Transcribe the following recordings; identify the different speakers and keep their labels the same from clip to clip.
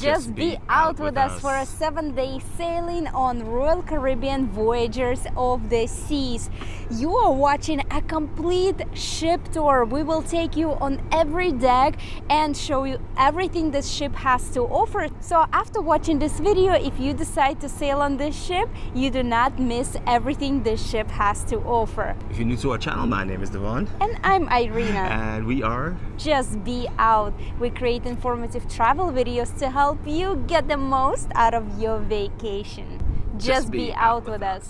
Speaker 1: Just be out with us for a 7-day sailing on Royal Caribbean Voyagers of the Seas. You are watching a complete ship tour. We will take you on every deck and show you everything this ship has to offer. So after watching this video, if you decide to sail on this ship, you do not miss everything this ship has to offer.
Speaker 2: If you're new to our channel, my name is Devon.
Speaker 1: And I'm Irina.
Speaker 2: And we are
Speaker 1: Just Be Out. We create informative travel videos to help you get the most out of your vacation. Just be out with us.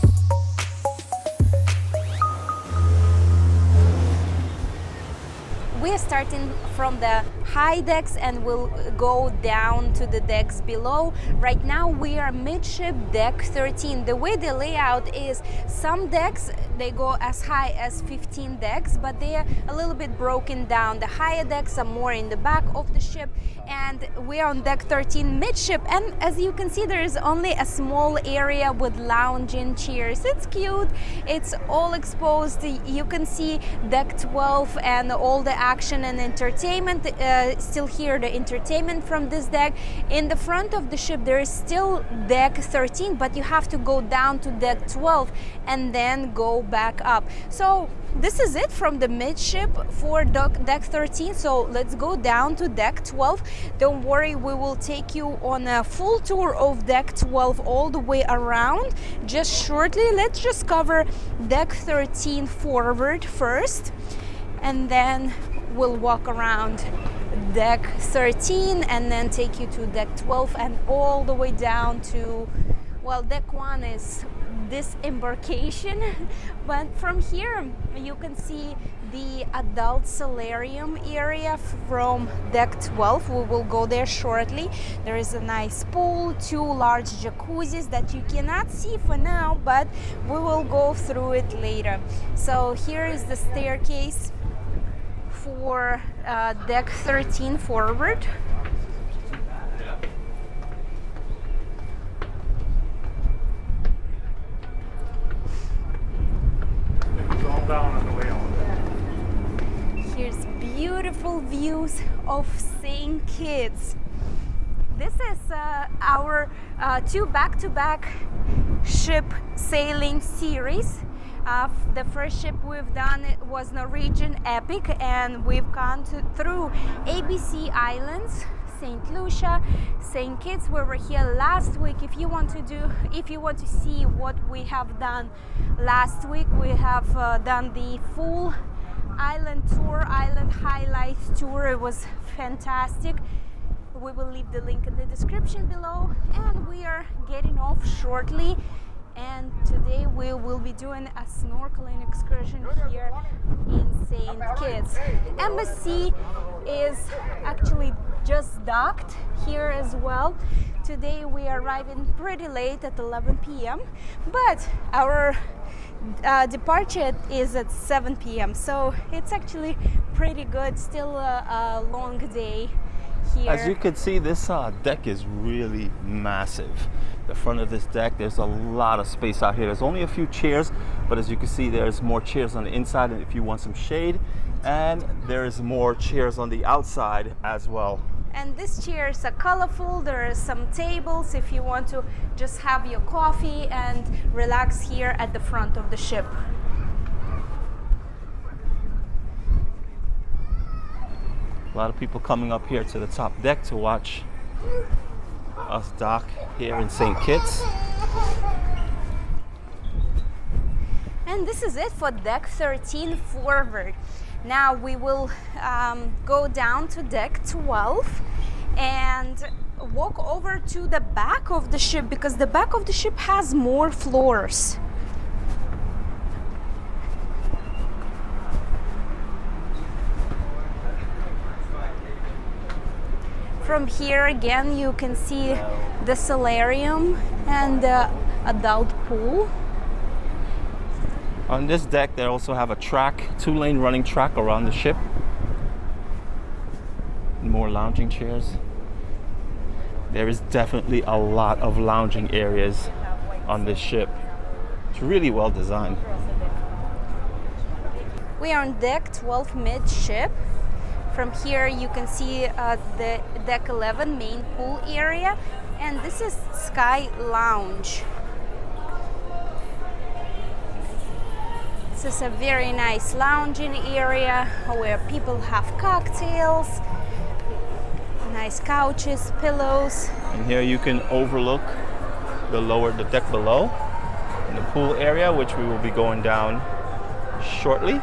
Speaker 1: We are starting from the high decks and we'll go down to the decks below. Right now we are midship deck 13. The way the layout is, some decks they go as high as 15 decks, but they are a little bit broken down. The higher decks are more in the back of the ship, and we are on deck 13 midship. And as you can see, there is only a small area with lounging chairs. It's cute. It's all exposed. You can see deck 12 and all the action and entertainment. Still hear the entertainment from this deck. In the front of the ship there is still deck 13, but you have to go down to deck 12 and then go back up. So this is it from the midship for deck 13. So let's go down to deck 12. Don't worry, we will take you on a full tour of deck 12 all the way around just shortly. Let's just cover deck 13 forward first, and then we'll walk around deck 13 and then take you to deck 12 and all the way down to, well, deck 1 is this embarkation, but from here you can see the adult solarium area from deck 12. We will go there shortly. There is a nice pool, 2 large jacuzzis that you cannot see for now, but we will go through it later. So here is the staircase for deck 13 forward. Here's beautiful views of St. Kitts. This is our 2 back-to-back ship sailing series. The first ship we've done was Norwegian Epic, and we've gone through ABC Islands, St. Lucia, St. Kitts. We were here last week. If you want to see what we have done last week, we have done the full island tour, island highlights tour. It was fantastic. We will leave the link in the description below, and we are getting off shortly. And today we will be doing a snorkeling excursion here in St. Kitts. Embassy is actually just docked here as well. Today we are arriving pretty late at 11 p.m. but our departure is at 7 p.m. so it's actually pretty good. Still a long day here.
Speaker 2: As you can see, this deck is really massive. The front of this deck, there's a lot of space out here. There's only a few chairs, but as you can see, there's more chairs on the inside if you want some shade, and there's more chairs on the outside as well.
Speaker 1: And these chairs are colorful. There are some tables if you want to just have your coffee and relax here at the front of the ship.
Speaker 2: A lot of people coming up here to the top deck to watch us dock here in St. Kitts.
Speaker 1: And this is it for deck 13 forward. Now we will go down to deck 12 and walk over to the back of the ship, because the back of the ship has more floors. From here again you can see the solarium and the adult pool.
Speaker 2: On this deck they also have a track, 2-lane running track around the ship. More lounging chairs. There is definitely a lot of lounging areas on this ship. It's really well designed.
Speaker 1: We are on deck 12 midship. From here you can see the deck 11 main pool area, and this is Sky Lounge. This is a very nice lounging area where people have cocktails, nice couches, pillows.
Speaker 2: And here you can overlook the deck below in the pool area, which we will be going down shortly.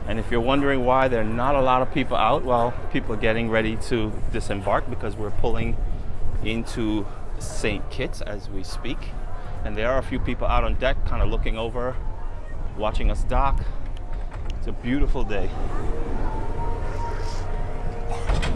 Speaker 2: And if you're wondering why there are not a lot of people out, well, people are getting ready to disembark because we're pulling into St. Kitts as we speak. And there are a few people out on deck kind of looking over, watching us dock. It's a beautiful day.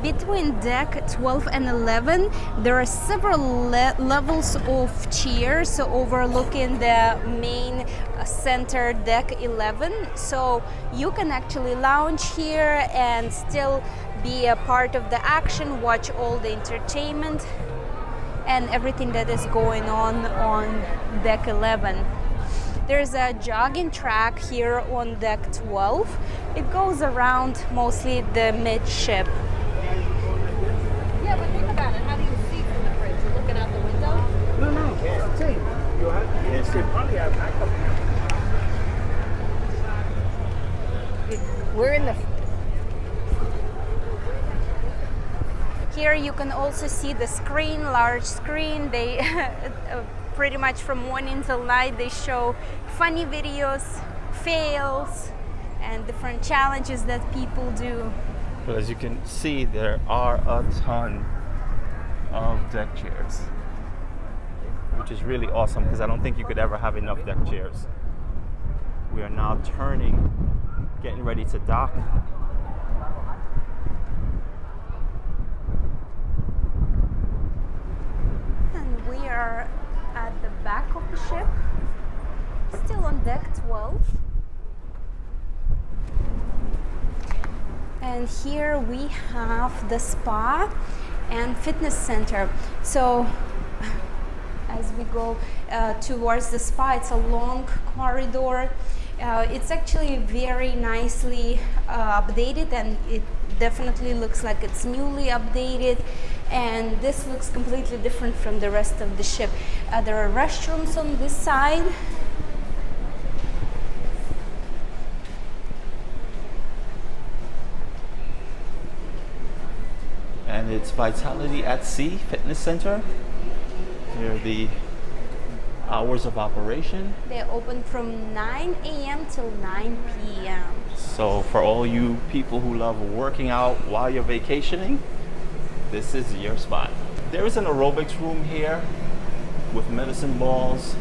Speaker 1: Between deck 12 and 11, there are several levels of chairs overlooking the main center deck 11. So you can actually lounge here and still be a part of the action, watch all the entertainment and everything that is going on deck 11. There's a jogging track here on deck 12. It goes around mostly the midship.
Speaker 3: Yeah, but think about it. How do you see from the bridge? You're looking out the window?
Speaker 4: No, can't see. You see plenty of backup.
Speaker 3: We're in the...
Speaker 1: Here you can also see the screen, large screen. They pretty much from morning till night they show funny videos, fails, and different challenges that people do.
Speaker 2: But as you can see, there are a ton of deck chairs, which is really awesome because I don't think you could ever have enough deck chairs. We are now turning, getting ready to dock.
Speaker 1: And we are at the back of the ship, still on deck 12. And here we have the spa and fitness center. So as we go towards the spa, it's a long corridor. It's actually very nicely updated, and it definitely looks like it's newly updated. And this looks completely different from the rest of the ship. There are restrooms on this side.
Speaker 2: And it's Vitality at Sea Fitness Center. Here are the hours of operation.
Speaker 1: They open from 9 a.m. till 9 p.m.
Speaker 2: So for all you people who love working out while you're vacationing, this is your spot. There is an aerobics room here with medicine balls.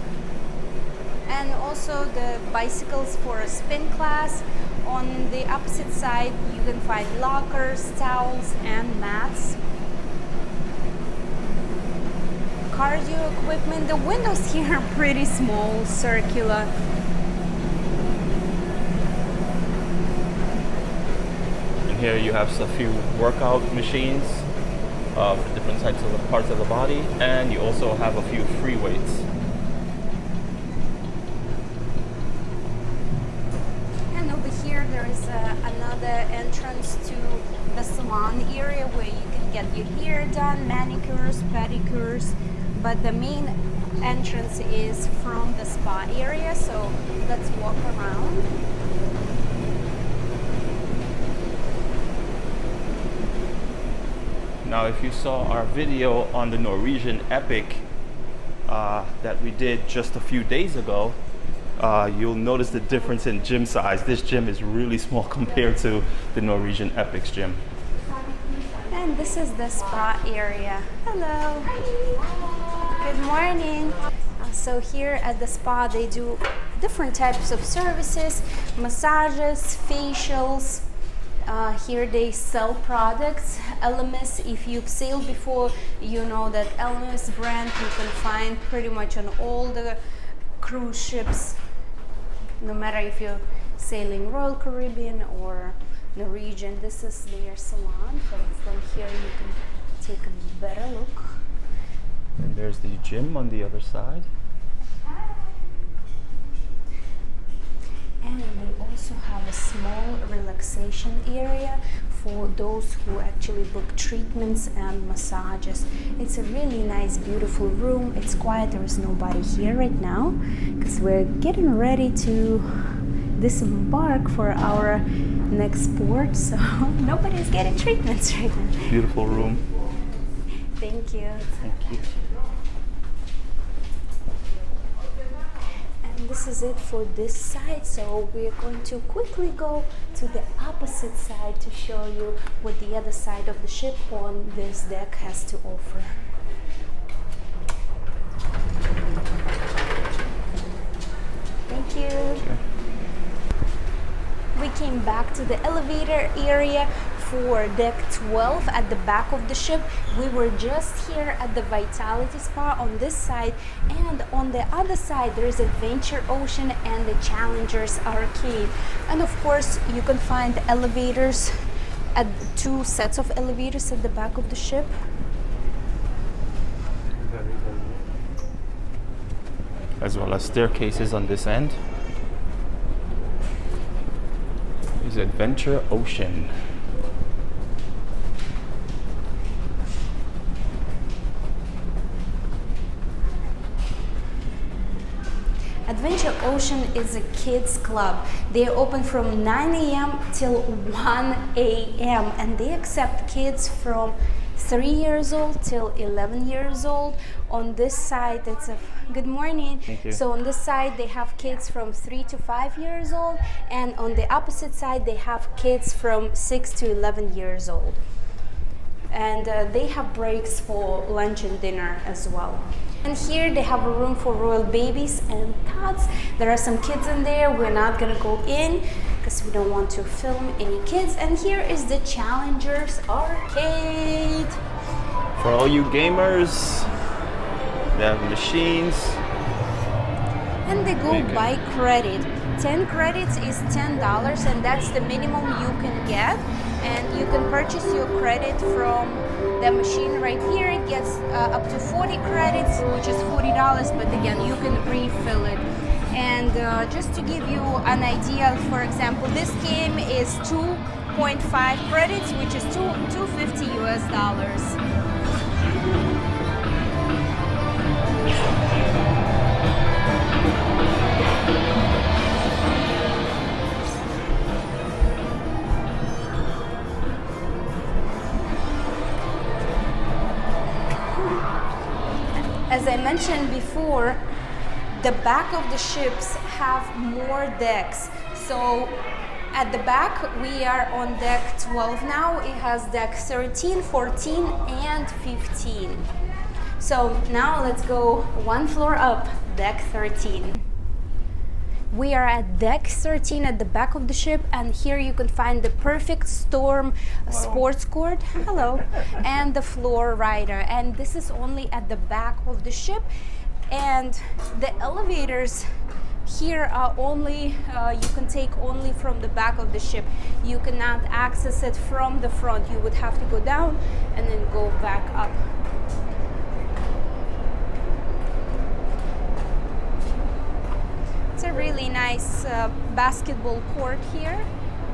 Speaker 1: And also the bicycles for a spin class. On the opposite side, you can find lockers, towels, and mats. Cardio equipment. The windows here are pretty small, circular.
Speaker 2: And here you have a few workout machines for different types of parts of the body, and you also have a few free weights.
Speaker 1: And over here there is another entrance to the salon area where you can get your hair done, manicures, pedicures. But the main entrance is from the spa area, so let's walk around.
Speaker 2: Now, if you saw our video on the Norwegian Epic that we did just a few days ago, you'll notice the difference in gym size. This gym is really small compared to the Norwegian Epic's gym.
Speaker 1: And this is the spa area. Hello. Good morning. So here at the spa, they do different types of services, massages, facials. Here they sell products. Elemis, if you've sailed before, you know that Elemis brand you can find pretty much on all the cruise ships, no matter if you're sailing Royal Caribbean or Norwegian. This is their salon. From here you can take a better look.
Speaker 2: And there's the gym on the other side.
Speaker 1: And they also have a small relaxation area for those who actually book treatments and massages. It's a really nice, beautiful room. It's quiet, there is nobody here right now because we're getting ready to disembark for our next port, so nobody's getting treatments right now.
Speaker 2: Beautiful room.
Speaker 1: Thank you.
Speaker 2: Thank you.
Speaker 1: And this is it for this side, so we're going to quickly go to the opposite side to show you what the other side of the ship on this deck has to offer. Thank you.
Speaker 2: Okay.
Speaker 1: We came back to the elevator area for deck 12 at the back of the ship. We were just here at the Vitality Spa on this side, and on the other side there is Adventure Ocean and the Challengers Arcade. And of course you can find elevators at two sets of elevators at the back of the ship.
Speaker 2: As well as staircases on this end. Is Adventure Ocean.
Speaker 1: Adventure Ocean is a kids club. They are open from 9 a.m. till 1 a.m. and they accept kids from 3 years old till 11 years old. On this side, it's a good morning.
Speaker 2: Thank you.
Speaker 1: So on this side, they have kids from 3 to 5 years old, and on the opposite side, they have kids from 6 to 11 years old. And they have breaks for lunch and dinner as well. And here they have a room for royal babies and tots. There are some kids in there. We're not gonna go in because we don't want to film any kids. And here is the Challengers Arcade.
Speaker 2: For all you gamers, they have machines.
Speaker 1: And they go by credit. 10 credits is $10, and that's the minimum you can get. And you can purchase your credit from the machine right here. It gets up to 40 credits, which is $40, but again, you can refill it. And just to give you an idea, for example, this game is 2.5 credits, which is $250 US. As I mentioned before, the back of the ships have more decks. So at the back, we are on deck 12 now. It has deck 13, 14, and 15. So now let's go one floor up, deck 13. We are at deck 13 at the back of the ship, and here you can find the Perfect Storm sports court, hello, and the floor rider. And this is only at the back of the ship. And the elevators here are only, you can take only from the back of the ship. You cannot access it from the front. You would have to go down and then go back up. It's a really nice basketball court here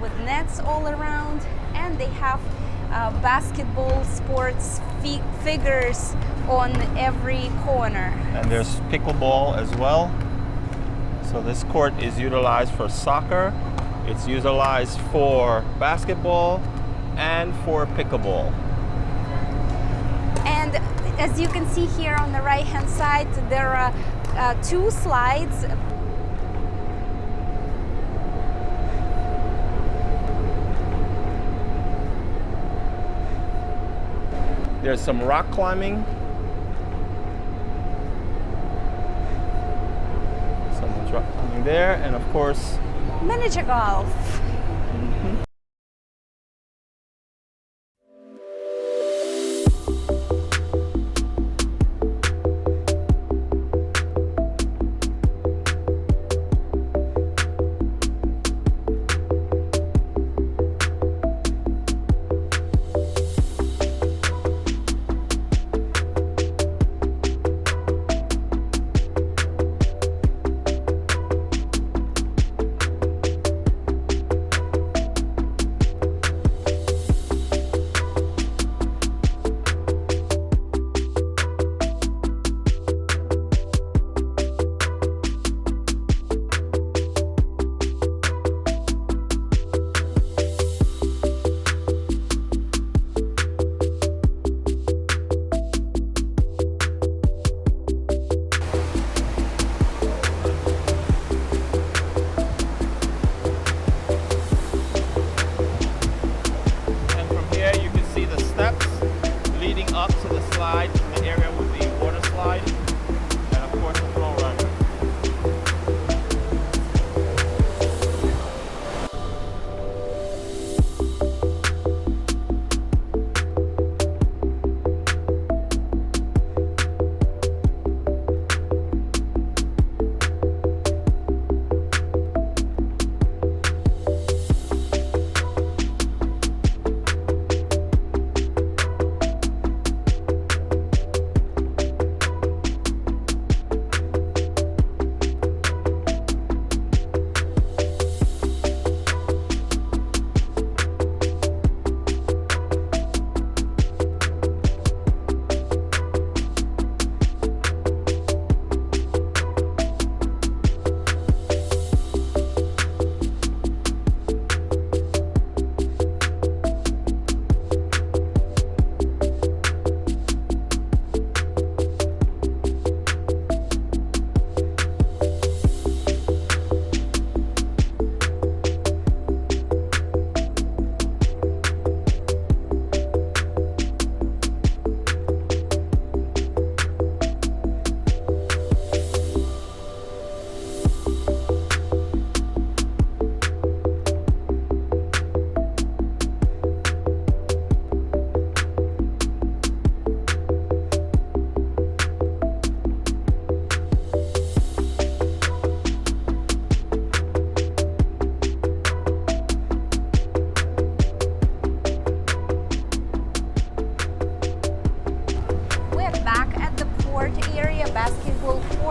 Speaker 1: with nets all around, and they have basketball sports figures on every corner.
Speaker 2: And there's pickleball as well. So this court is utilized for soccer, it's utilized for basketball, and for pickleball.
Speaker 1: And as you can see here on the right hand side, there are two slides.
Speaker 2: There's some rock climbing. Someone's rock climbing there, and of course,
Speaker 1: Miniature golf.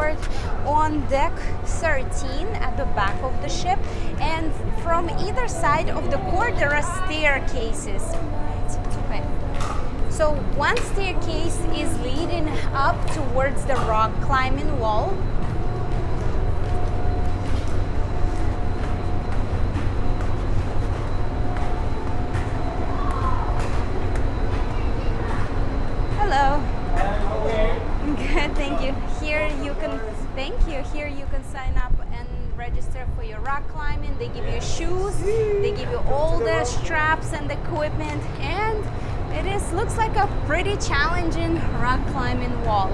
Speaker 1: port on deck 13 at the back of the ship, and from either side of the port there are staircases. Okay. So one staircase is leading up towards the rock climbing wall. Hello. Good, thank you. Here you can sign up and register for your rock climbing. They give you shoes, they give you all the straps and equipment, and looks like a pretty challenging rock climbing wall.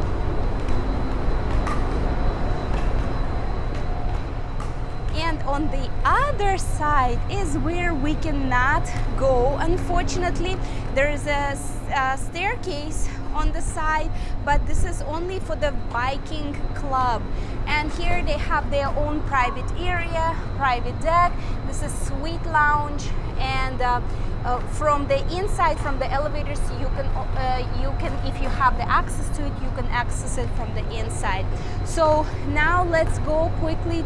Speaker 1: And on the other side is where we cannot go, unfortunately. There is a staircase on the side, but this is only for the Viking club. And here they have their own private area, private deck. This is suite lounge, and from the inside, from the elevators, you can, if you have the access to it, you can access it from the inside. So now let's go quickly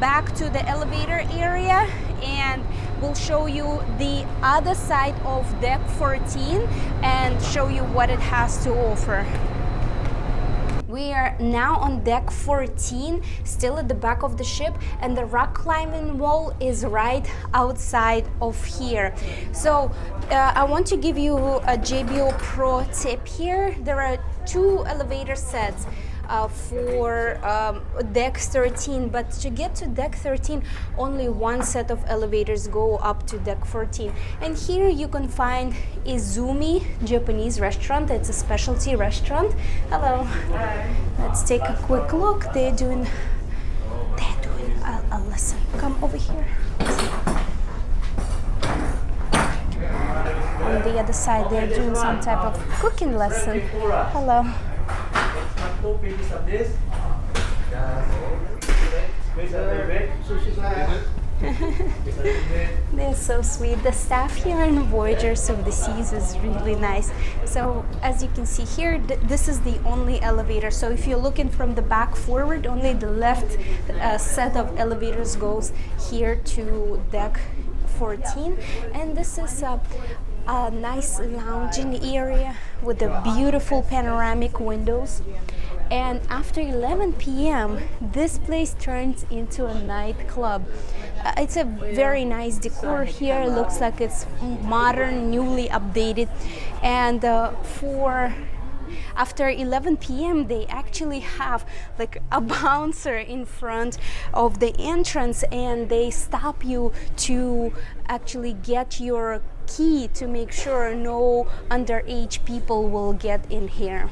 Speaker 1: back to the elevator area, and we'll show you the other side of deck 14 and show you what it has to offer. We are now on deck 14, still at the back of the ship, and the rock climbing wall is right outside of here. So I want to give you a JBO Pro tip here. There are 2 elevator sets for deck 13, but to get to deck 13 only one set of elevators go up to deck 14. And here you can find Izumi Japanese restaurant. It's a specialty restaurant. Hello. Hi. Let's take a quick look. They're doing a lesson. Come over here. On the other side they're doing some type of cooking lesson. Hello. They're so sweet. The staff here in Voyager of the Seas is really nice. So as you can see here, this is the only elevator. So if you're looking from the back forward, only the left set of elevators goes here to deck 14. And this is a nice lounging area with the beautiful panoramic windows. And after 11 p.m. this place turns into a nightclub. It's a very nice decor here. It looks like it's modern, newly updated. And after 11 p.m. they actually have like a bouncer in front of the entrance, and they stop you to actually get your key to make sure no underage people will get in here.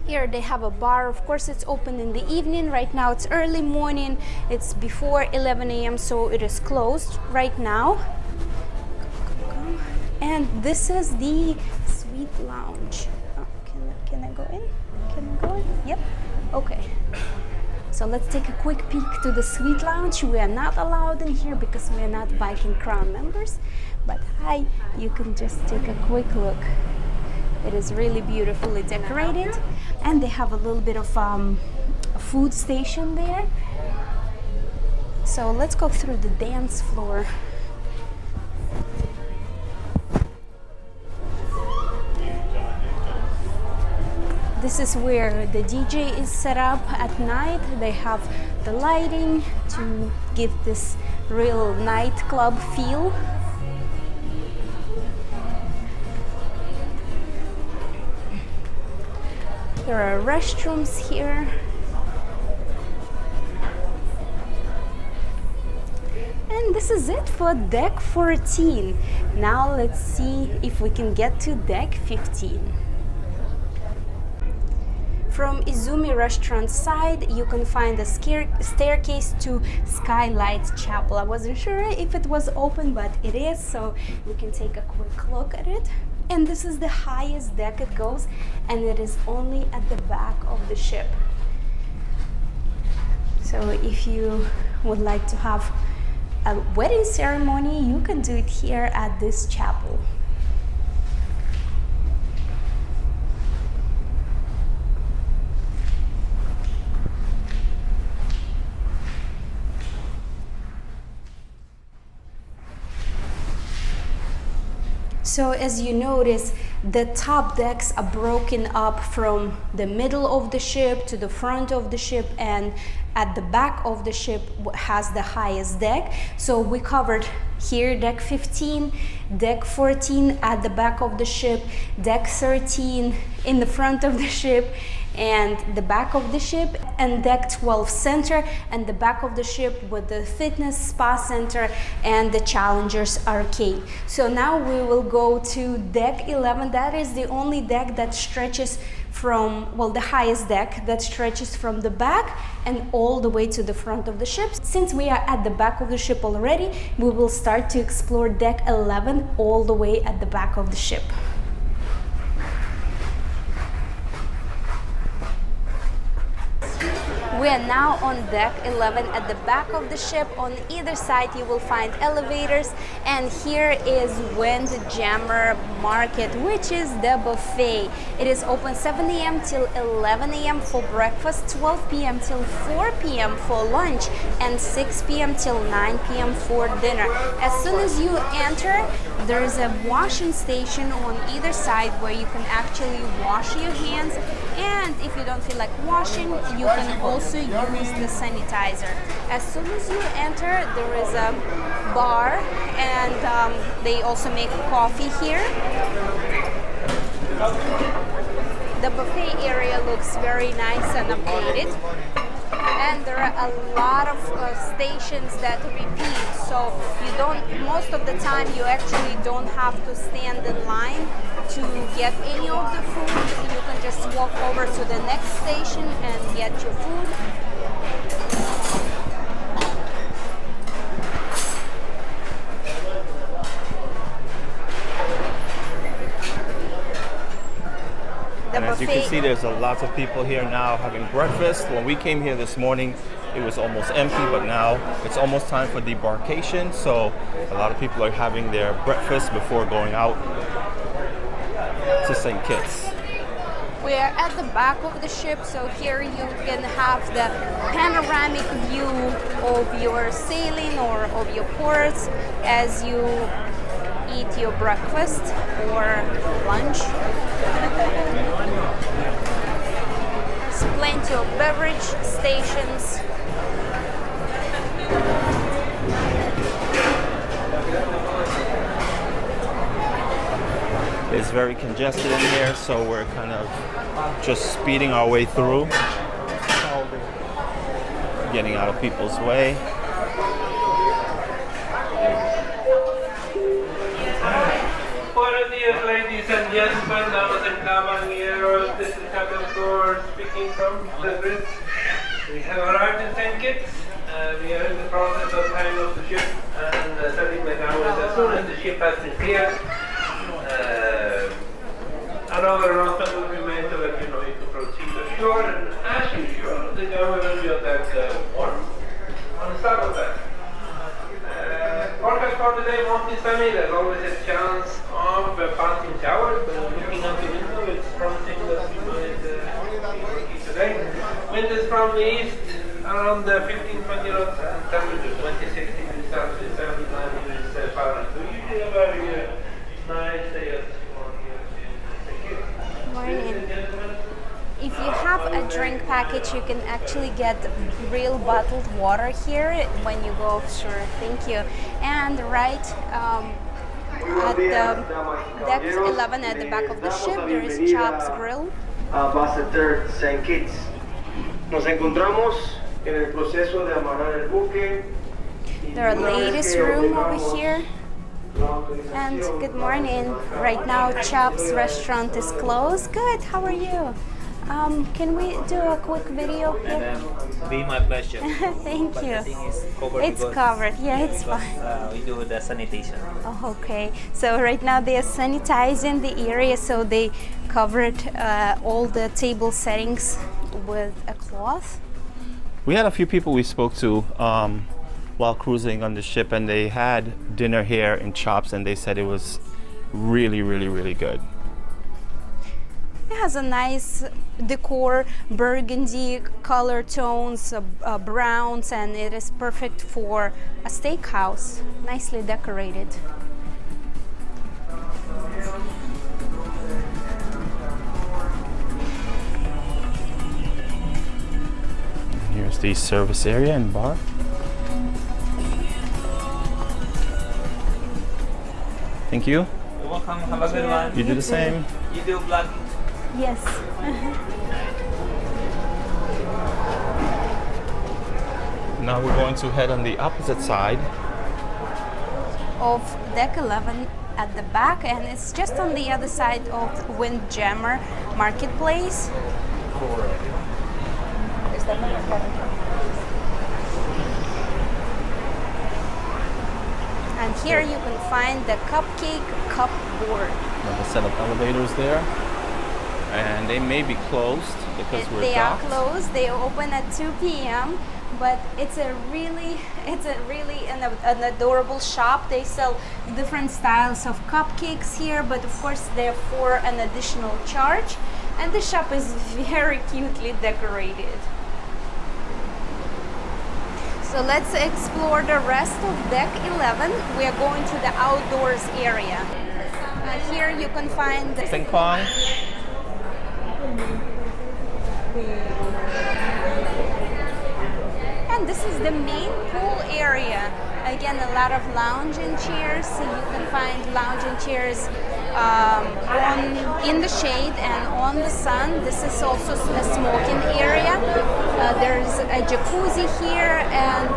Speaker 1: Here they have a bar. Of course, it's open in the evening. Right now it's early morning. It's before 11 a.m. so it is closed right now. And this is the suite lounge. Oh, can I go in? Can I go in? Yep. Okay. So let's take a quick peek to the suite lounge. We are not allowed in here because we are not Viking Crown members. But hi, you can just take a quick look. It is really beautifully decorated, and they have a little bit of a food station there. So let's go through the dance floor. This is where the DJ is set up at night. They have the lighting to give this real nightclub feel. There are restrooms here. And this is it for deck 14. Now let's see if we can get to deck 15. From Izumi restaurant side, you can find a staircase to Skylight Chapel. I wasn't sure if it was open, but it is, so we can take a quick look at it. And this is the highest deck it goes, and it is only at the back of the ship. So if you would like to have a wedding ceremony, you can do it here at this chapel. So as you notice, the top decks are broken up from the middle of the ship to the front of the ship, and at the back of the ship has the highest deck. So we covered here deck 15, deck 14 at the back of the ship, deck 13 in the front of the ship and the back of the ship, and deck 12 center and the back of the ship with the fitness spa center and the Challengers arcade. So now we will go to deck 11. That is the only deck that stretches from, well, the highest deck that stretches from the back and all the way to the front of the ship. Since we are at the back of the ship already, we will start to explore deck 11 all the way at the back of the ship. We are now on deck 11 at the back of the ship. On either side you will find elevators, and here is Windjammer Market, which is the buffet. It is open 7 a.m. till 11 a.m. for breakfast, 12 p.m. till 4 p.m. for lunch, and 6 p.m. till 9 p.m. for dinner. As soon as you enter, there is a washing station on either side where you can actually wash your hands, and if you don't feel like washing, you can also use the sanitizer. As soon as you enter, there is a bar, and they also make coffee here. The buffet area looks very nice and updated, and there are a lot of stations that repeat, so you don't, most of the time you actually don't have to stand in line to get any of the food. You can just walk over to the next station and get your food.
Speaker 2: And as you can see, there's a lot of people here now having breakfast. When we came here this morning, it was almost empty, but now it's almost time for debarkation. So a lot of people are having their breakfast before going out to St. Kitts.
Speaker 1: We are at the back of the ship, so here you can have the panoramic view of your sailing or of your ports as you eat your breakfast or lunch. There's plenty of beverage stations.
Speaker 2: It's very congested in here, so we're kind of just speeding our way through, getting out of people's way.
Speaker 5: Buenos dias, ladies and gentlemen, damas and caballeros. This is Captain Thor speaking from the bridge. We have arrived in St. Kitts. We are in the process of tying up the ship and setting the gangways as soon as the ship has been cleared. Another announcement will be made to let you know you can proceed ashore, and as usual, the gangway will be on that one on the starboard side. Forecast for today, mostly sunny. There's always a chance of passing showers, but looking out the window, it's promising that we might be today. Wind is from the east, around 15-20 knots, and temperature 26 degrees Celsius, 79 degrees Fahrenheit. So usually a very nice day at
Speaker 1: Morning. If you have a drink package, you can actually get real bottled water here when you go offshore. Thank you. And right at the deck 11 at the back of the ship, there is Chop's Grill.
Speaker 4: Base St. Kitts. Nos encontramos en el proceso de amarrar el buque.
Speaker 1: There are ladies' room over here. And good morning. Right now, Chop's restaurant is closed. Good. How are you? Can we do a quick video here?
Speaker 6: Be my pleasure.
Speaker 1: Thank
Speaker 6: But
Speaker 1: you.
Speaker 6: the thing is covered
Speaker 1: It's
Speaker 6: because-
Speaker 1: covered. Yeah, it's
Speaker 6: because,
Speaker 1: fine.
Speaker 6: we do the sanitation.
Speaker 1: Oh, okay. So right now they are sanitizing the area, so they covered all the table settings with a cloth.
Speaker 2: We had a few people we spoke to while cruising on the ship, and they had dinner here in Chops, and they said it was really, really, really good.
Speaker 1: It has a nice decor, burgundy color tones, browns, and it is perfect for a steakhouse. Nicely decorated.
Speaker 2: There's the service area and bar. Thank you.
Speaker 6: You're welcome. Have a good one.
Speaker 2: You do the same.
Speaker 6: You do vlog.
Speaker 1: Yes.
Speaker 2: Now we're going to head on the opposite side.
Speaker 1: Of deck 11 at the back, and it's just on the other side of Windjammer Marketplace. And here you can find the cupcake cupboard.
Speaker 2: Another set of elevators there. And they may be closed because we're
Speaker 1: They are
Speaker 2: docked.
Speaker 1: closed. They open at 2 p.m. But it's a really an adorable shop. They sell different styles of cupcakes here, but of course they're for an additional charge. And the shop is very cutely decorated. So let's explore the rest of deck 11. We are going to the outdoors area. Here you can find the
Speaker 2: Ping pong.
Speaker 1: And this is the main pool area. Again, a lot of lounging chairs. So you can find lounging chairs in the shade and on the sun. This is also a smoking area. There's a jacuzzi here and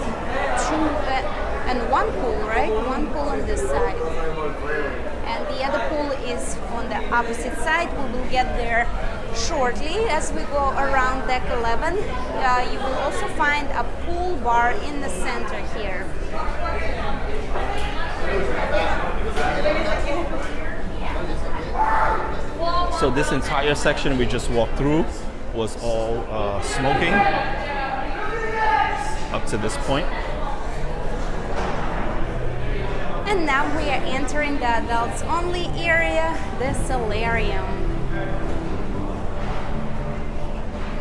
Speaker 1: one pool, right? One pool on this side. And the other pool is on the opposite side. We will get there shortly as we go around deck 11. You will also find a pool bar in the center here.
Speaker 2: So this entire section we just walked through was all smoking up to this point.
Speaker 1: And now we are entering the adults only area, the solarium.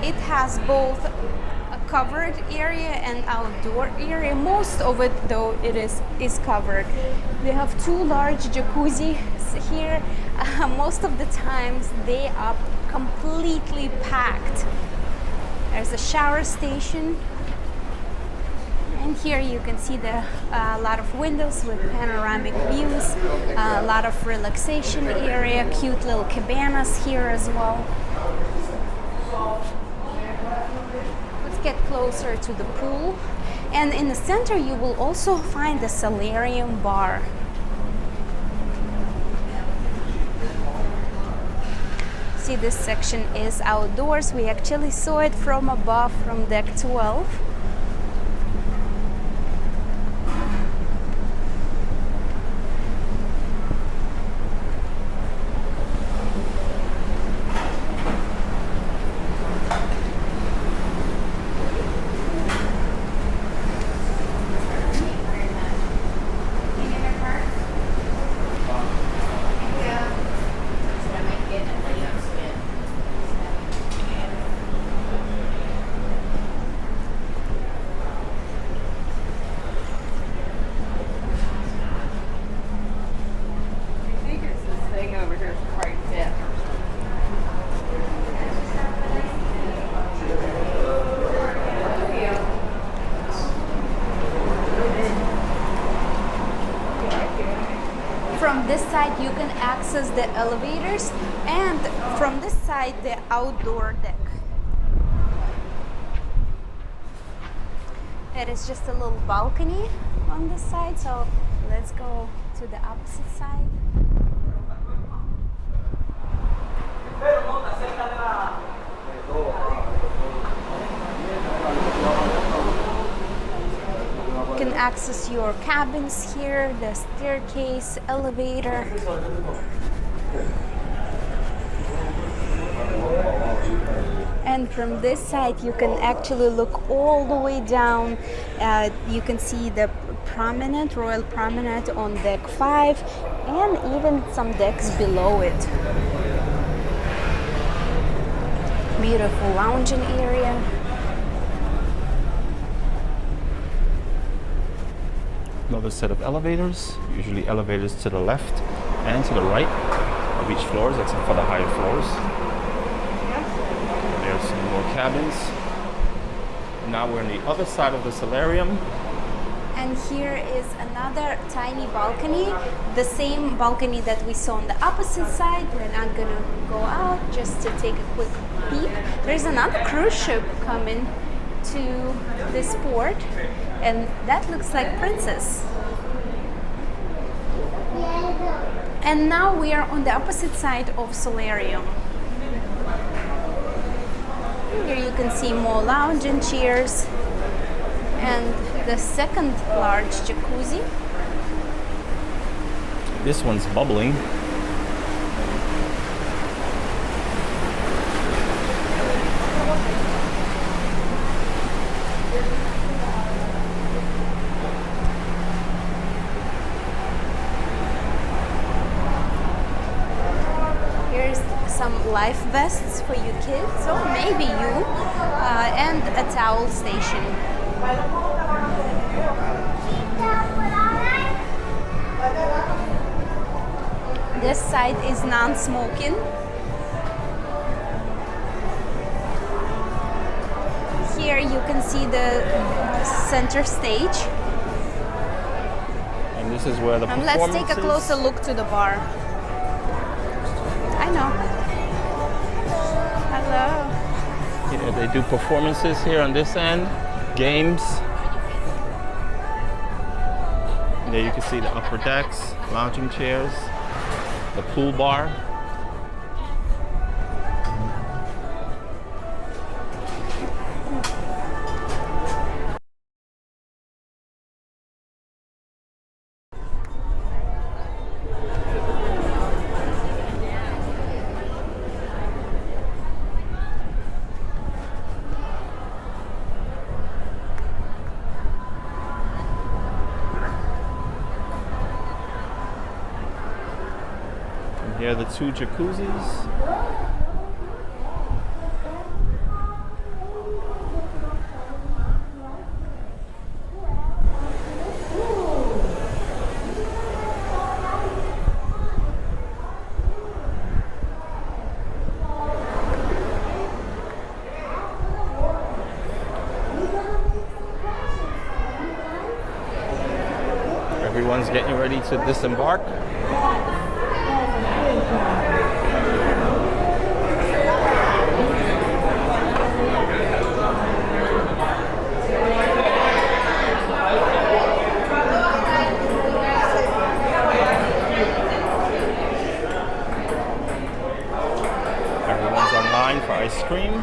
Speaker 1: It has both a covered area and outdoor area. Most of it, though, it is covered. They have two large jacuzzis here. Most of the times they are completely packed. There's a shower station. And here you can see a lot of windows with panoramic views, a lot of relaxation area, cute little cabanas here as well. Let's get closer to the pool. And in the center you will also find the solarium bar. See, this section is outdoors. We actually saw it from above, from deck 12. From this side you can access the elevators, and from this side the outdoor deck. It is just a little balcony on this side, so let's go to the opposite side. You can access your cabins here, the staircase, elevator. And from this side you can actually look all the way down. You can see the Promenade, Royal Promenade on deck 5, and even some decks below it. Beautiful lounging area.
Speaker 2: Another set of elevators, usually elevators to the left and to the right of each floor, except for the higher floors. There's some more cabins. Now we're on the other side of the solarium.
Speaker 1: And here is another tiny balcony, the same balcony that we saw on the opposite side. We're not gonna go out, just to take a quick peek. There's another cruise ship coming to this port, and that looks like Princess. And now we are on the opposite side of solarium. Here you can see more lounge and chairs, and the second large jacuzzi.
Speaker 2: This one's bubbling.
Speaker 1: Here's some life vests for you kids, or maybe you, and a towel station. This side is non-smoking. Here you can see the center stage.
Speaker 2: And this is where the
Speaker 1: And
Speaker 2: performance
Speaker 1: let's take a
Speaker 2: is.
Speaker 1: closer look to the bar. I know. Hello.
Speaker 2: Yeah, they do performances here on this end, games. And there you can see the upper decks, lounging chairs, the pool bar. Here are the two jacuzzis. Everyone's getting ready to disembark. Everyone's online for ice cream.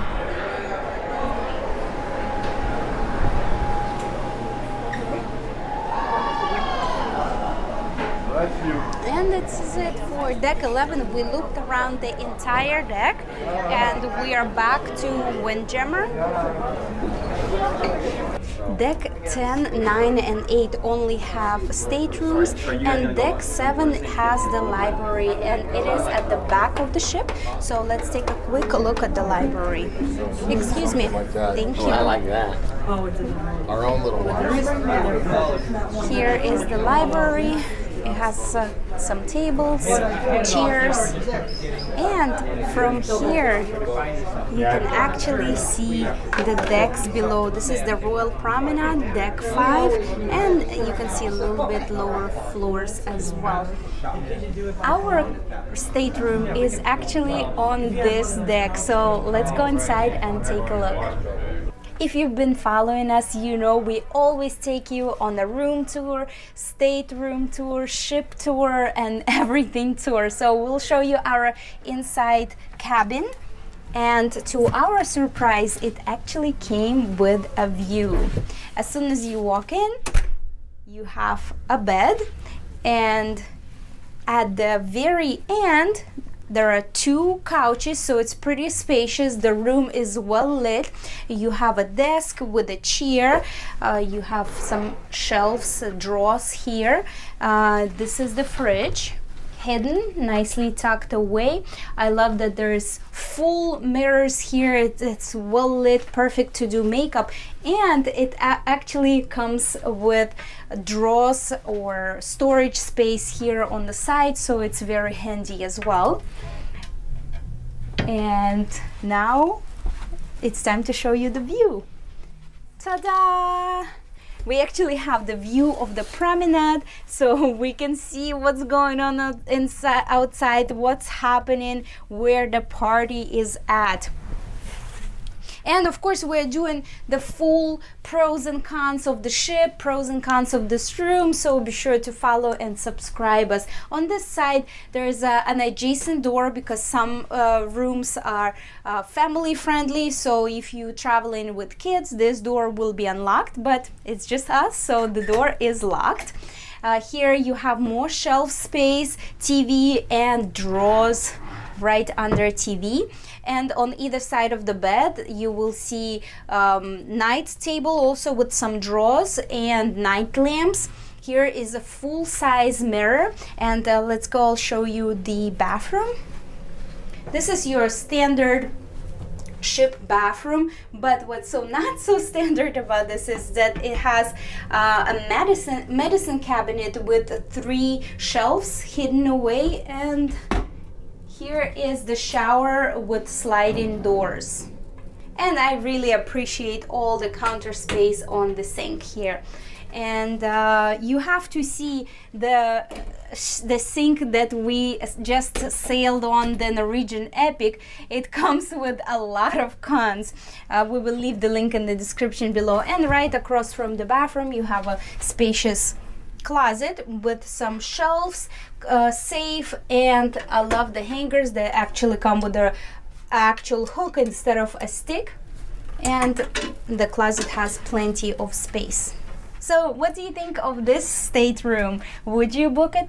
Speaker 1: And this is it for deck 11. We looked around the entire deck, and we are back to Windjammer. Deck 10, 9, and 8 only have staterooms, and deck 7 has the library, and it is at the back of the ship. So let's take a quick look at the library. Excuse me. Thank you.
Speaker 7: I like that. Our own little one.
Speaker 1: Here is the library. It has some tables, chairs, and from here you can actually see the decks below. This is the Royal Promenade, deck 5, and you can see a little bit lower floors as well. Our stateroom is actually on this deck, so let's go inside and take a look. If you've been following us, you know we always take you on a room tour, stateroom tour, ship tour, and everything tour. So we'll show you our inside cabin. And to our surprise, it actually came with a view. As soon as you walk in, you have a bed, and at the very end, there are 2 couches, so it's pretty spacious. The room is well lit. You have a desk with a chair. You have some shelves, drawers here. This is the fridge, hidden, nicely tucked away. I love that there's full mirrors here. It's well lit, perfect to do makeup. And it actually comes with drawers or storage space here on the side, so it's very handy as well. And now it's time to show you the view. Ta-da! We actually have the view of the promenade, so we can see what's going on inside, outside, what's happening, where the party is at. And of course, we're doing the full pros and cons of the ship, pros and cons of this room, so be sure to follow and subscribe us. On this side, there's an adjacent door because some rooms are family friendly, so if you traveling with kids, this door will be unlocked, but it's just us, so the door is locked. Here you have more shelf space, TV, and drawers right under TV. And on either side of the bed you will see night table also with some drawers and night lamps. Here is a full-size mirror, and let's go, I'll show you the bathroom. This is your standard ship bathroom, but what's so not so standard about this is that it has a medicine cabinet with 3 shelves hidden away, and here is the shower with sliding doors. And I really appreciate all the counter space on the sink here. And you have to see the sink that we just sailed on, the Norwegian Epic. It comes with a lot of cons. We will leave the link in the description below. And right across from the bathroom you have a spacious closet with some shelves, safe, and I love the hangers that actually come with the actual hook instead of a stick, and the closet has plenty of space. So what do you think of this stateroom? Would you book it?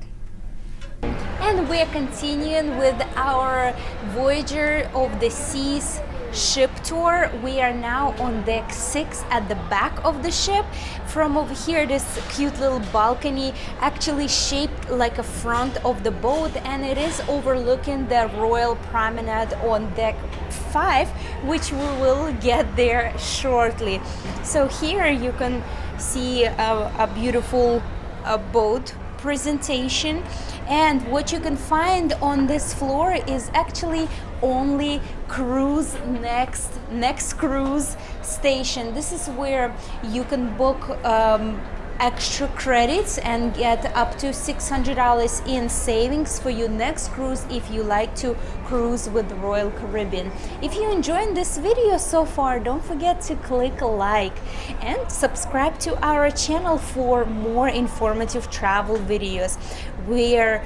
Speaker 1: And we're continuing with our Voyager of the Seas ship tour. We are now on deck 6 at the back of the ship. From over here, this cute little balcony actually shaped like a front of the boat, and it is overlooking the Royal Promenade on deck 5, which we will get there shortly. So here you can see a beautiful boat presentation, and what you can find on this floor is actually only cruise next cruise station. This is where you can book extra credits and get up to $600 in savings for your next cruise if you like to cruise with the Royal Caribbean. If you're enjoying this video so far, don't forget to click like and subscribe to our channel for more informative travel videos. We're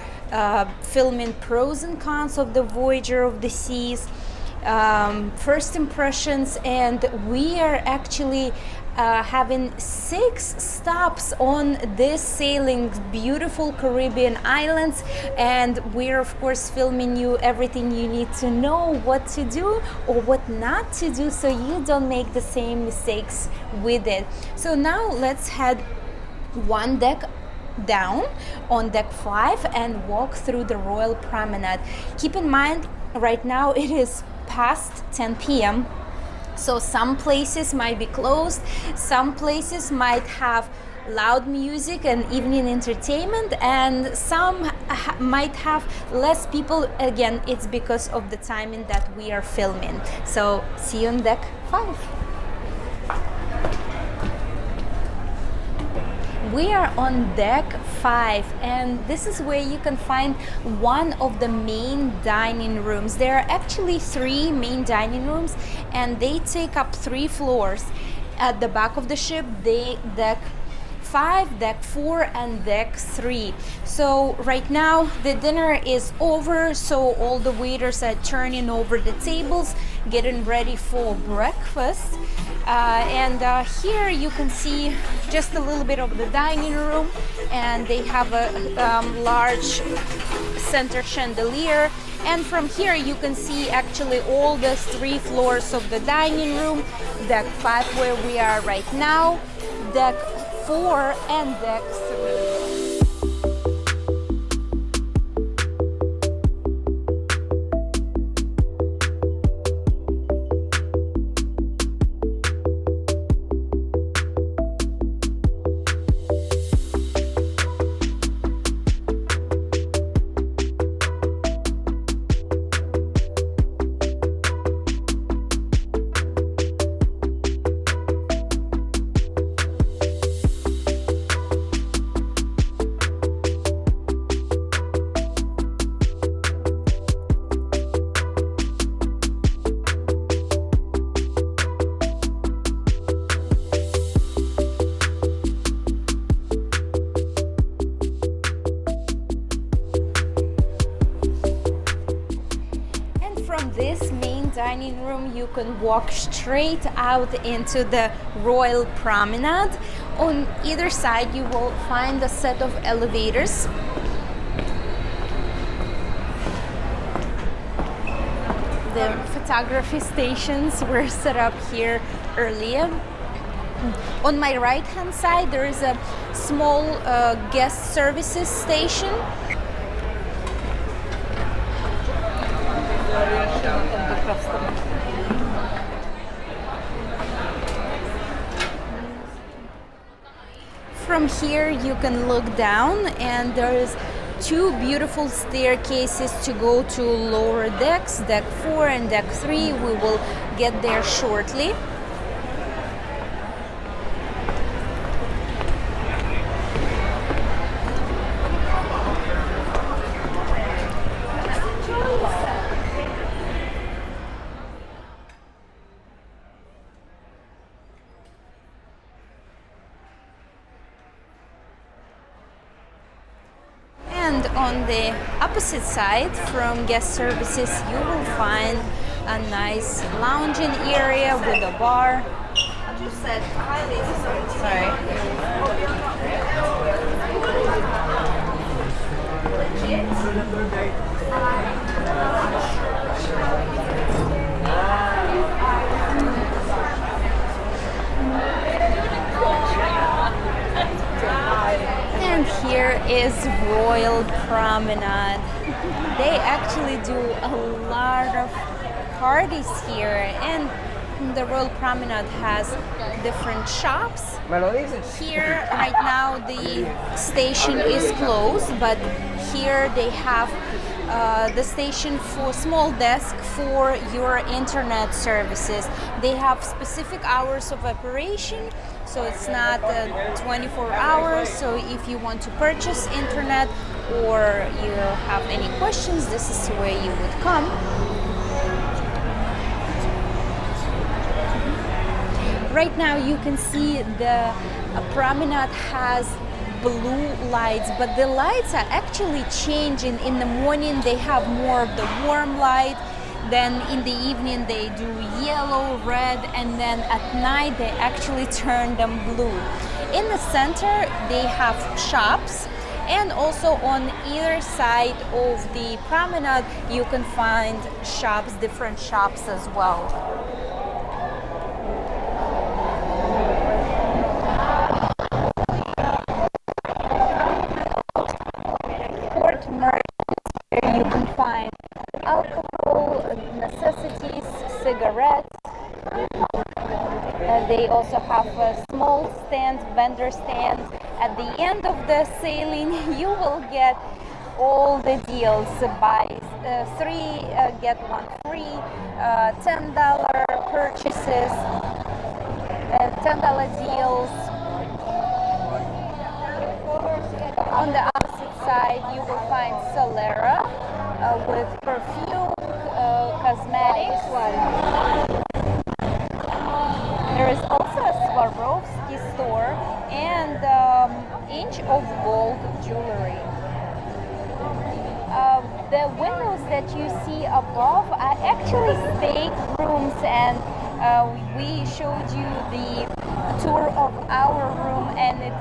Speaker 1: filming pros and cons of the Voyager of the Seas, first impressions, and we are actually having 6 stops on this sailing beautiful Caribbean islands, and we're of course filming you everything you need to know, what to do or what not to do, so you don't make the same mistakes with it. So now let's head one deck down on deck 5 and walk through the Royal Promenade. Keep in mind, right now it is past 10 p.m. so some places might be closed, some places might have loud music and evening entertainment, and some might have less people. Again, it's because of the timing that we are filming. So see you on deck 5. We are on deck 5, and this is where you can find one of the main dining rooms. There are actually 3 main dining rooms, and they take up 3 floors. At the back of the ship, deck 5, deck 4, and deck 3. So right now the dinner is over, so all the waiters are turning over the tables, getting ready for breakfast. And here you can see just a little bit of the dining room, and they have a large center chandelier, and from here you can see actually all the 3 floors of the dining room, deck 5 where we are right now, deck 4, and deck 3. this main dining room, you can walk straight out into the Royal Promenade. On either side, you will find a set of elevators. The photography stations were set up here earlier. On my right hand side, there is a small guest services station. From here you can look down, and there is two beautiful staircases to go to lower decks, deck 4 and deck 3. We will get there shortly. And on the opposite side from guest services, you will find a nice lounging area with a bar. I just said hi, ladies. And here is Royal Promenade. They actually do a lot of parties here, and the Royal Promenade has different shops. Here right now the station is closed, but here they have the station for small desk for your internet services. They have specific hours of operation, so it's not 24 hours. So if you want to purchase internet or you have any questions, this is where you would come. Right now you can see the promenade has blue lights, but the lights are actually changing. In the morning they have more of the warm light, then in the evening they do yellow, red, and then at night they actually turn them blue. In the center they have shops, and also on either side of the promenade you can find shops, different shops as well. You can find alcohol, necessities, cigarettes. They also have a small stand, vendor stand. At the end of the sailing, you will get all the deals. Buy 3, get 1 free, $10 purchases, $10 deals. On the opposite side, you will find Solarium with perfume, cosmetics. There is also a Swarovski store and inch of gold jewelry. The windows that you see above are actually staterooms, and we showed you the tour of our room, and it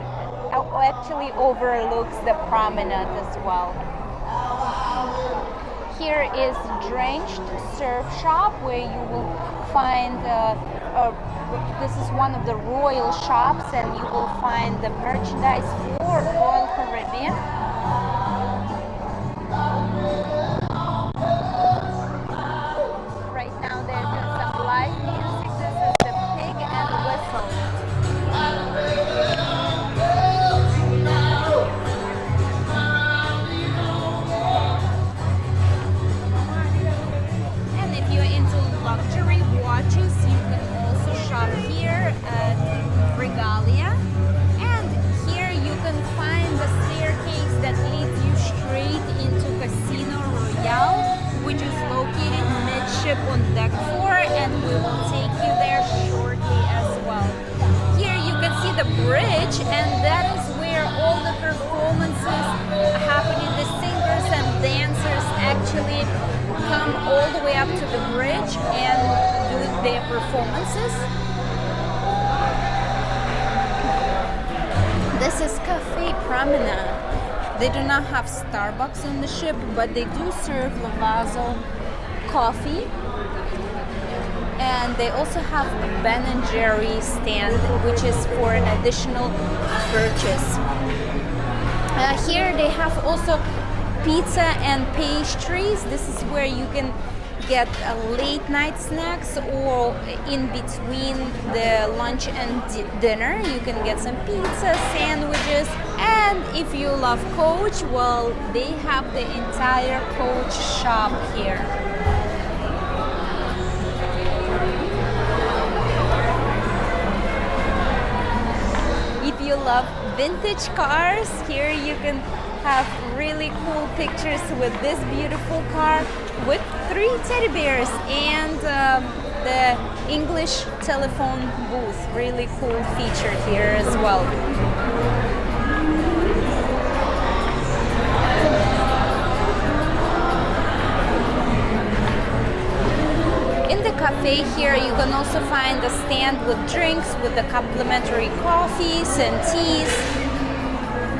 Speaker 1: actually overlooks the promenade as well. Here is Drenched Surf Shop, where you will find this is one of the royal shops, and you will find the merchandise for Royal Caribbean. Right now they're doing some live music. This is the Pig and Whistle. And if you're into luxury watches, you can also shop here at Regalia. And here you can find the staircase that leads you straight into Casino performances. This is Cafe Promenade. They do not have Starbucks on the ship, but they do serve Lavazzo coffee. And they also have a Ben & Jerry stand, which is for an additional purchase. Here they have also pizza and pastries. This is where you can get late night snacks, or in between the lunch and dinner you can get some pizza, sandwiches. And if you love Coach, well, they have the entire Coach shop here. If you love vintage cars, here you can have really cool pictures with this beautiful car with 3 teddy bears and the English telephone booth. Really cool feature here as well. In the cafe here you can also find a stand with drinks, with the complimentary coffees and teas,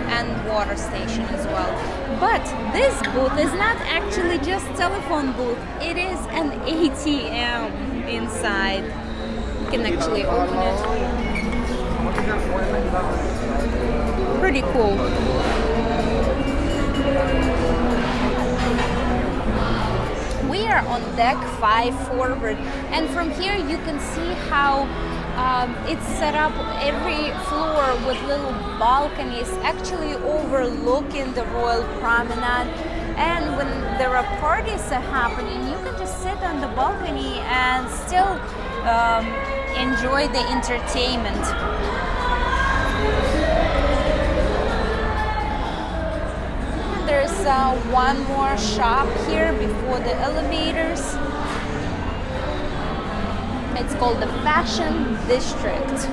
Speaker 1: and water station as well. But this booth is not actually just telephone booth, it is an ATM inside. You can actually open it. Pretty cool. We are on deck 5 forward, and from here you can see how it's set up, every floor with little balconies actually overlooking the Royal Promenade. And when there are parties happening, you can just sit on the balcony and still enjoy the entertainment. There's one more shop here before the elevators. It's called the Fashion District.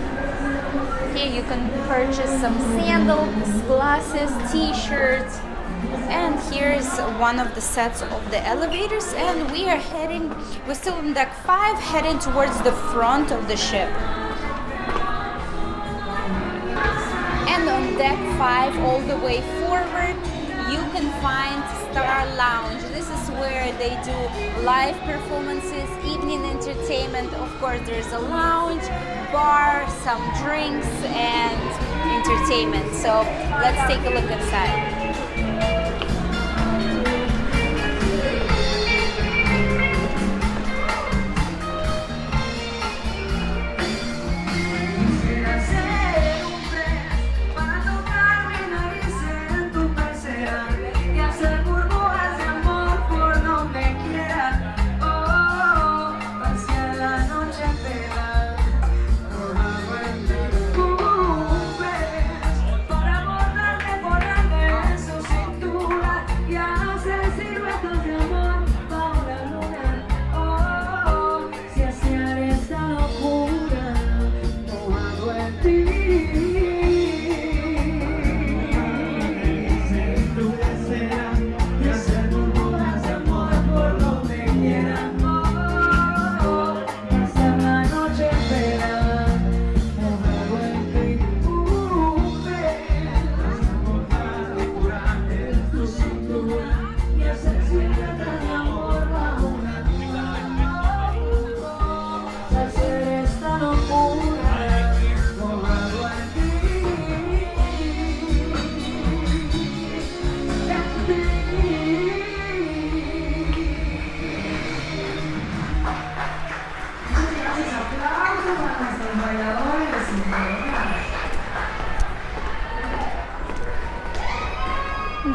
Speaker 1: Here you can purchase some sandals, glasses, t-shirts. And here's one of the sets of the elevators, and we're still on deck 5, heading towards the front of the ship. And on deck 5, all the way forward, you can find Star Lounge. This is where they do live performances, evening entertainment. Of course, there's a lounge, bar, some drinks, and entertainment. So let's take a look inside.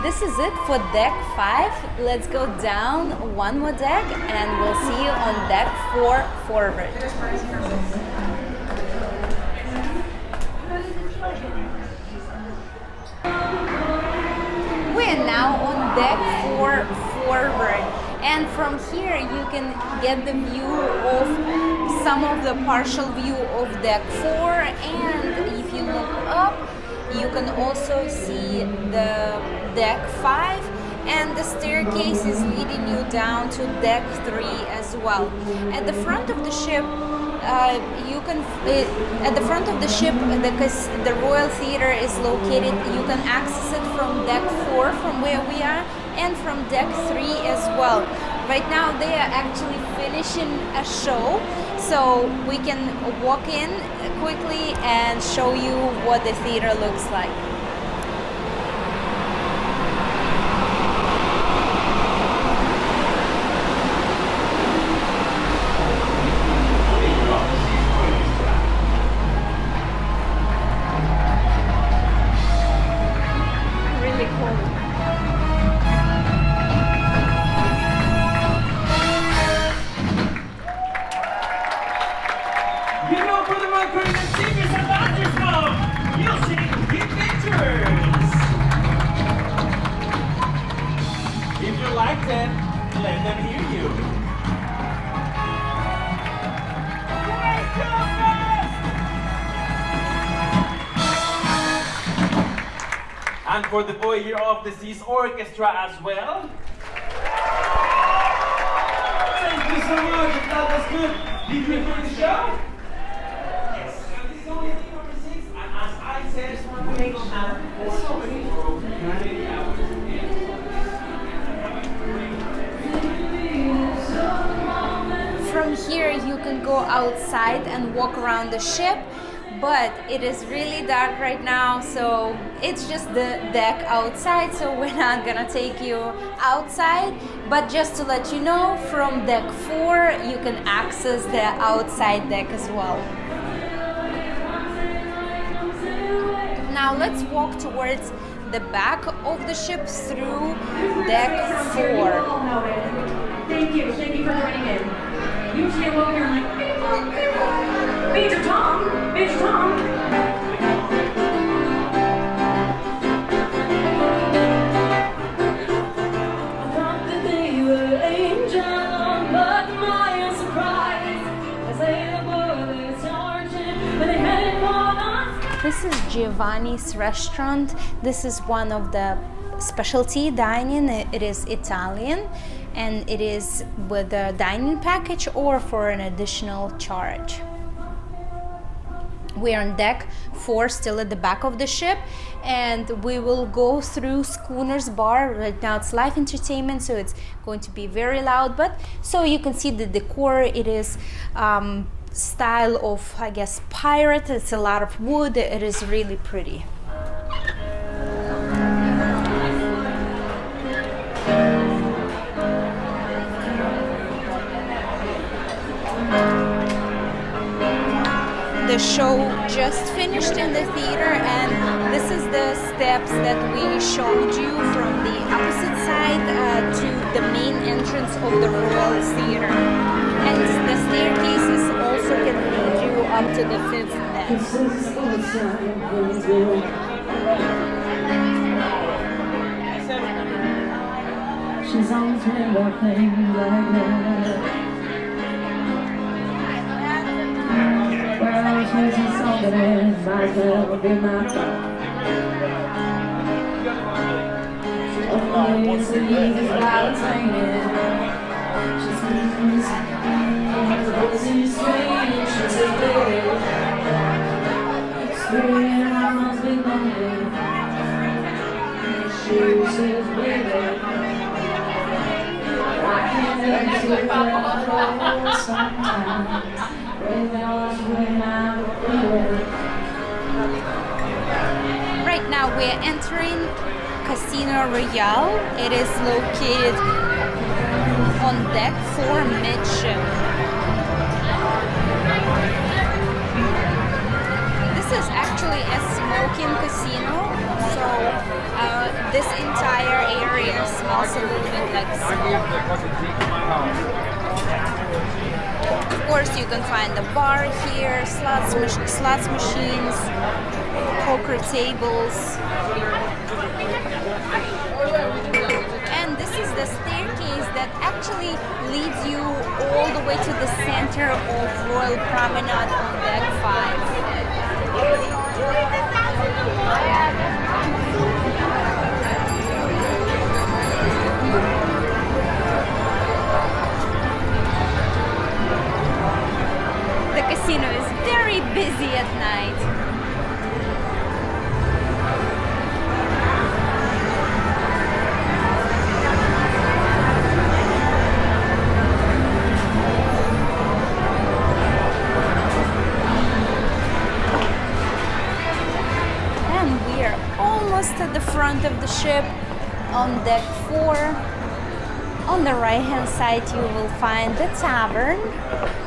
Speaker 1: This is it for deck 5. Let's go down one more deck and we'll see you on deck 4 forward. We're now on deck 4 forward, and from here you can get the view of some of the partial view of deck 4, and if you look up you can also see the deck 5, and the staircase is leading you down to deck 3 as well. At the front of the ship you can at the front of the ship, the Royal Theatre is located. You can access it from deck 4, from where we are, and from deck 3 as well. Right now they are actually finishing a show, so we can walk in quickly and show you what the theater looks like.
Speaker 6: And for the Voyager of the Seas Orchestra as well. Thank you so much. That was good. Did you enjoy the show? Yes. This is only thing number 6, and as I said, we will have 4
Speaker 1: From here you can go outside and walk around the ship, but it is really dark right now, so it's just the deck outside, so we're not gonna take you outside. But just to let you know, from deck 4 you can access the outside deck as well. Now let's walk towards the back of the ship through deck 4.
Speaker 3: Thank you for joining in. Usually I'm over here like, Major Tom, Major Tom. I thought that they were angels, but my surprise, as they were the sergeant, but they hadn't gone on.
Speaker 1: This is Giovanni's restaurant. This is one of the specialty dining. It is Italian, and it is with a dining package or for an additional charge. We are on deck 4, still at the back of the ship, and we will go through Schooner's bar. Right now it's live entertainment, so it's going to be very loud, but so you can see the decor. It is style of, I guess, pirate. It's a lot of wood. It is really pretty. The show just finished in the theater, and this is the steps that we showed you from the opposite side to the main entrance of the Royal Theater. And the staircases also can lead you up to the 5th deck.
Speaker 3: She's always been nothing like that. Well, she's something that might well be my fault. Only it's the easiest while it's raining. She seems she's strange, she's a baby. Screaming, I must be lonely. She says, baby, I can't let you go sometimes.
Speaker 1: Right now we're entering Casino Royale. It is located on deck 4 midship. This is actually a smoking casino, so this entire area smells a little bit like smoke. Of course, you can find the bar here, slots machines, poker tables. And this is the staircase that actually leads you all the way to the center of Royal Promenade on deck 5. The front of the ship. On deck 4, on the right hand side, you will find the tavern.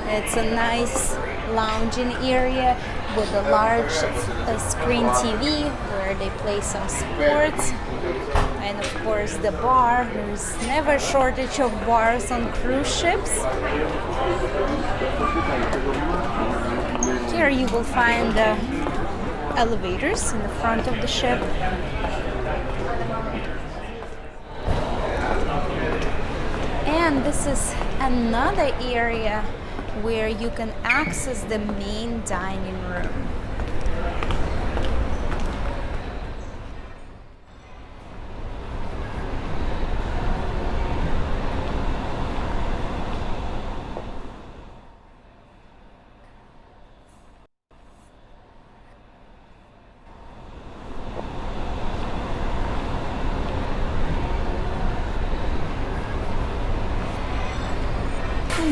Speaker 1: It's a nice lounging area with a large screen TV where they play some sports. And of course the bar. There's never a shortage of bars on cruise ships. Here you will find the elevators in the front of the ship. And this is another area where you can access the main dining room.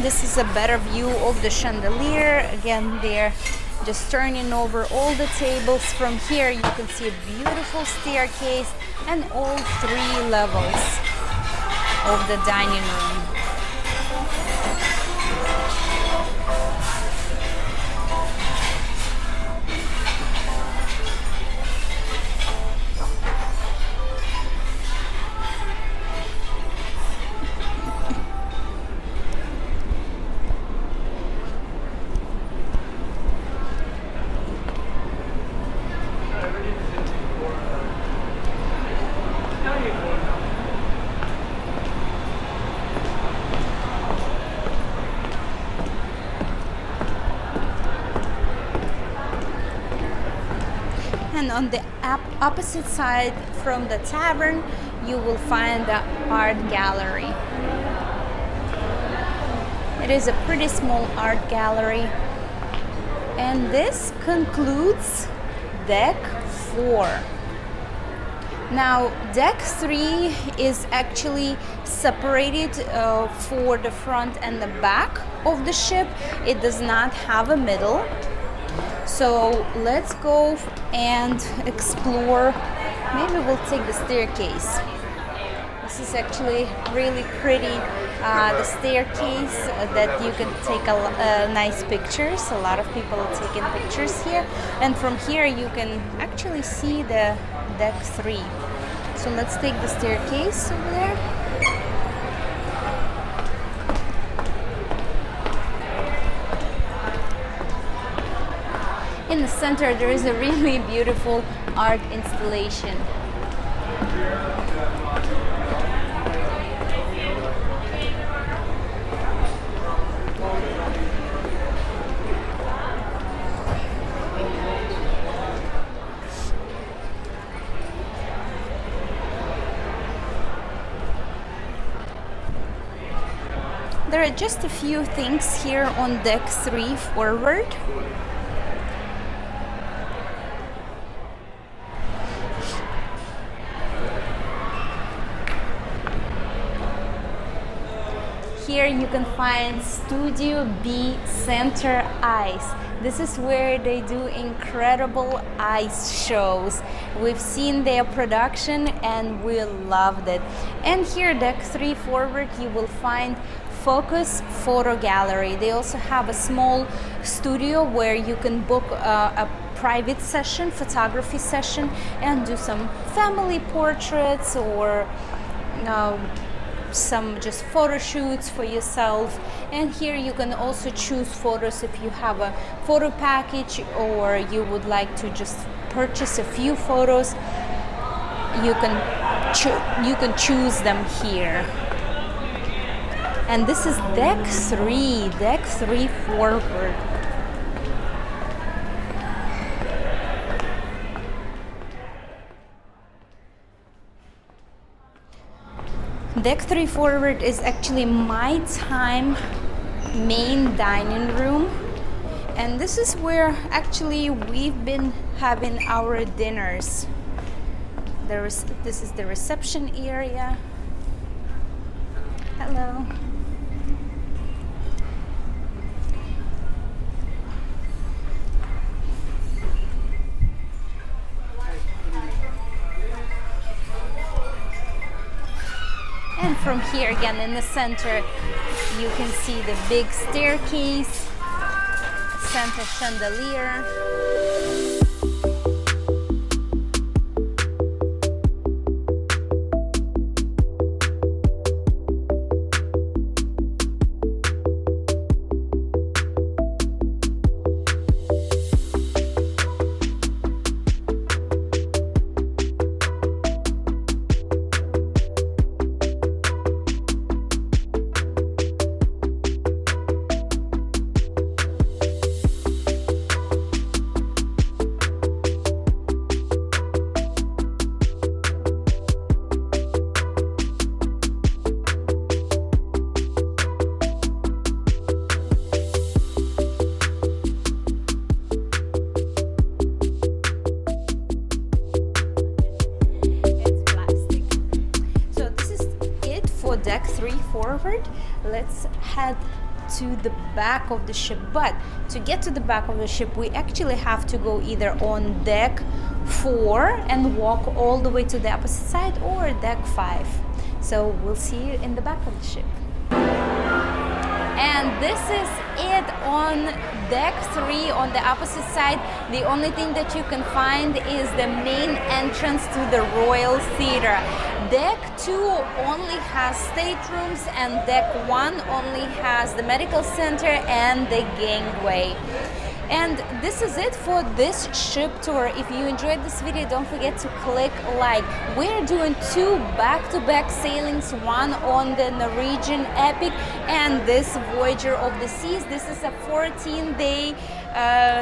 Speaker 1: This is a better view of the chandelier. Again, they're just turning over all the tables. From here you can see a beautiful staircase and all 3 levels of the dining room. And on the opposite side from the tavern, you will find the art gallery. It is a pretty small art gallery. And this concludes deck 4. Now, deck 3 is actually separated for the front and the back of the ship. It does not have a middle. So let's go and explore. Maybe we'll take the staircase. This is actually really pretty. The staircase that you can take nice pictures. A lot of people are taking pictures here. And from here you can actually see the deck 3. So let's take the staircase over there. In the center, there is a really beautiful art installation. There are just a few things here on deck 3 forward. Here you can find Studio B Center Ice. This is where they do incredible ice shows. We've seen their production and we loved it. And here, deck 3 forward, you will find Focus Photo Gallery. They also have a small studio where you can book a private session, photography session, and do some family portraits or some just photo shoots for yourself. And here you can also choose photos if you have a photo package or you would like to just purchase a few photos. You can choose them here. And this is deck 3 forward. Deck 3 forward is actually my time main dining room, and this is where actually we've been having our dinners. This is the reception area. Hello. And from here again in the center, you can see the big staircase, center chandelier. Deck 3 forward. Let's head to the back of the ship, but to get to the back of the ship we actually have to go either on deck 4 and walk all the way to the opposite side, or deck 5. So we'll see you in the back of the ship. And this is it on deck 3 on the opposite side. The only thing that you can find is the main entrance to the Royal Theatre. Deck 2 only has staterooms, and deck 1 only has the medical center and the gangway. And this is it for this ship tour. If you enjoyed this video, don't forget to click like. We're doing 2 back-to-back sailings, one on the Norwegian Epic and this Voyager of the Seas. This is a 14-day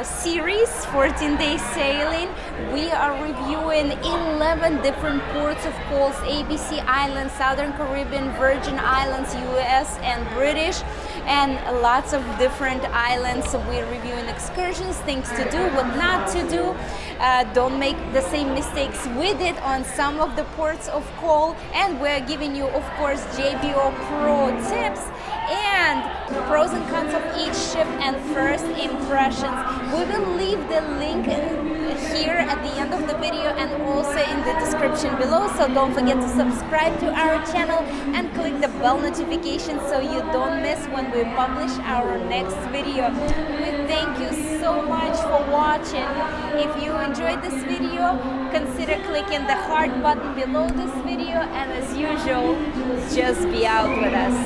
Speaker 1: series, 14-day sailing. We are reviewing 11 different ports of calls: ABC Islands, Southern Caribbean, Virgin Islands, US and British, and lots of different islands. We're reviewing excursions, things to do, what not to do. Don't make the same mistakes we did on some of the ports of call, and we're giving you, of course, JBO Pro tips and pros and cons of each ship and first impressions. We will leave the link here at the end of the video and also in the description below, so don't forget to subscribe to our channel and click the bell notification so you don't miss when we publish our next video. We thank you so much for watching. If you enjoyed this video, consider clicking the heart button below this video, and as usual, just be out with us.